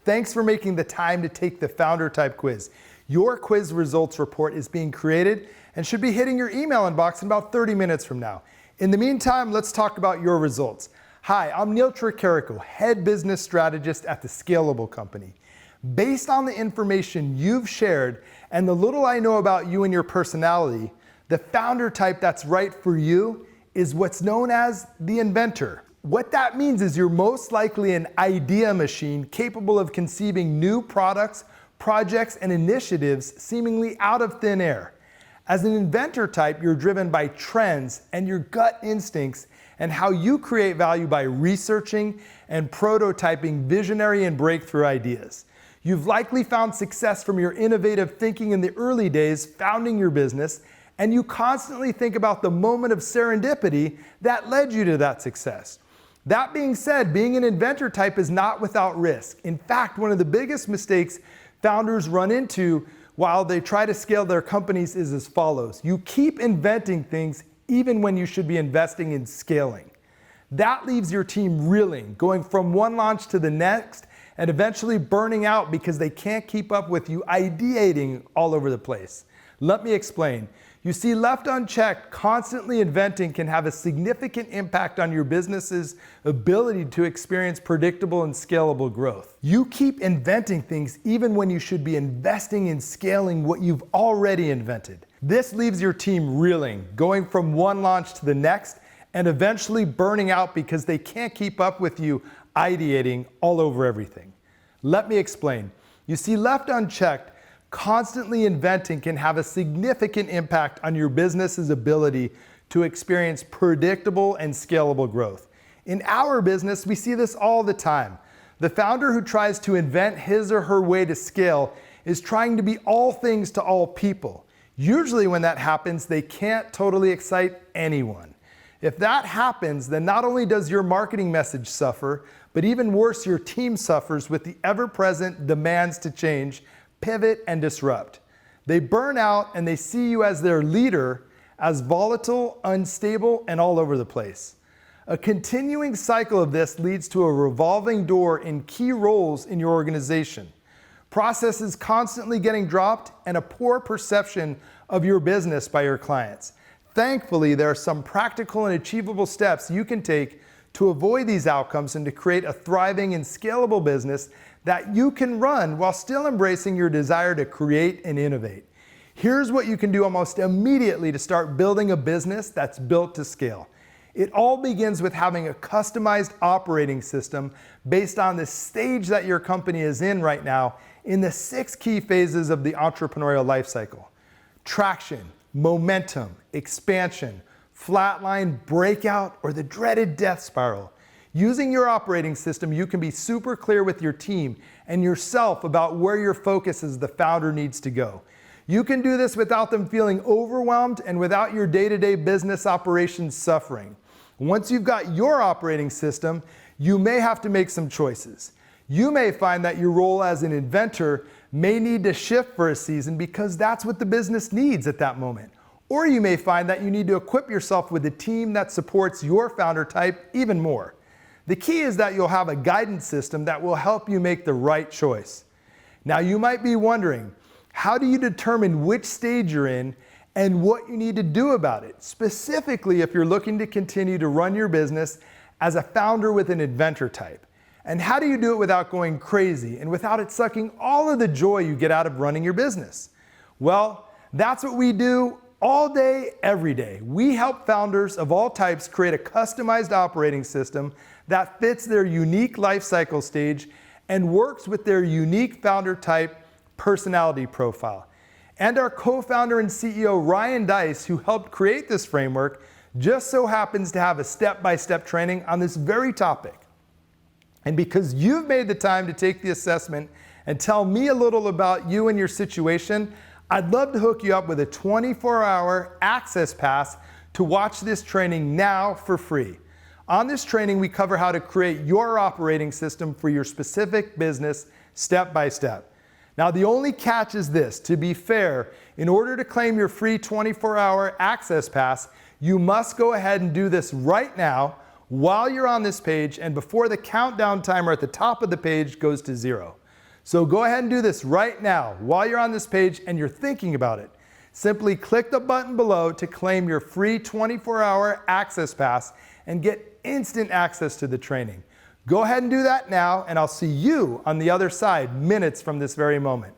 Thanks for making the time to take the Founder Type quiz. Your quiz results report is being created and should be hitting your email inbox in about 30 minutes from now. In the meantime, let's talk about your results. Hi, I'm Neal Tricarico, Head Business Strategist at the Scalable Company. Based on the information you've shared and the little I know about you and your personality, the founder type that's right for you is what's known as the inventor. What that means is you're most likely an idea machine capable of conceiving new products, projects, and initiatives seemingly out of thin air. As an inventor type, you're driven by trends and your gut instincts and how you create value by researching and prototyping visionary and breakthrough ideas. You've likely found success from your innovative thinking in the early days founding your business, and you constantly think about the moment of serendipity that led you to that success. That being said, being an inventor type is not without risk. In fact, one of the biggest mistakes founders run into while they try to scale their companies is as follows. You keep inventing things even when you should be investing in scaling. That leaves your team reeling, going from one launch to the next, and eventually burning out because they can't keep up with you ideating all over the place. Let me explain. You see, left unchecked, constantly inventing can have a significant impact on your business's ability to experience predictable and scalable growth. You keep inventing things even when you should be investing in scaling what you've already invented. This leaves your team reeling, going from one launch to the next, and eventually burning out because they can't keep up with you ideating all over everything. Let me explain. You see, left unchecked, constantly inventing can have a significant impact on your business's ability to experience predictable and scalable growth. In our business, we see this all the time. The founder who tries to invent his or her way to scale is trying to be all things to all people. Usually when that happens, they can't totally excite anyone. If that happens, then not only does your marketing message suffer, but even worse, your team suffers with the ever-present demands to change, pivot, and disrupt. They burn out and they see you as their leader as volatile, unstable, and all over the place. A continuing cycle of this leads to a revolving door in key roles in your organization, processes constantly getting dropped, and a poor perception of your business by your clients. Thankfully, there are some practical and achievable steps you can take to avoid these outcomes and to create a thriving and scalable business that you can run while still embracing your desire to create and innovate. Here's what you can do almost immediately to start building a business that's built to scale. It all begins with having a customized operating system based on the stage that your company is in right now in the 6 key phases of the entrepreneurial life cycle: traction, momentum, expansion, flatline, breakout, or the dreaded death spiral. Using your operating system, you can be super clear with your team and yourself about where your focus as the founder needs to go. You can do this without them feeling overwhelmed and without your day-to-day business operations suffering. Once you've got your operating system, you may have to make some choices. You may find that your role as an inventor may need to shift for a season because that's what the business needs at that moment. Or you may find that you need to equip yourself with a team that supports your founder type even more. The key is that you'll have a guidance system that will help you make the right choice. Now you might be wondering, how do you determine which stage you're in and what you need to do about it? Specifically, if you're looking to continue to run your business as a founder with an inventor type. And how do you do it without going crazy and without it sucking all of the joy you get out of running your business? Well, that's what we do all day, every day. We help founders of all types create a customized operating system that fits their unique life cycle stage and works with their unique founder type personality profile. And our co-founder and CEO, Ryan Dice, who helped create this framework, just so happens to have a step-by-step training on this very topic. And because you've made the time to take the assessment and tell me a little about you and your situation, I'd love to hook you up with a 24-hour access pass to watch this training now for free. On this training, we cover how to create your operating system for your specific business step by step. Now, the only catch is this: to be fair, in order to claim your free 24-hour access pass, you must go ahead and do this right now while you're on this page and before the countdown timer at the top of the page goes to 0. So go ahead and do this right now while you're on this page and you're thinking about it. Simply click the button below to claim your free 24-hour access pass and get instant access to the training. Go ahead and do that now, and I'll see you on the other side minutes from this very moment.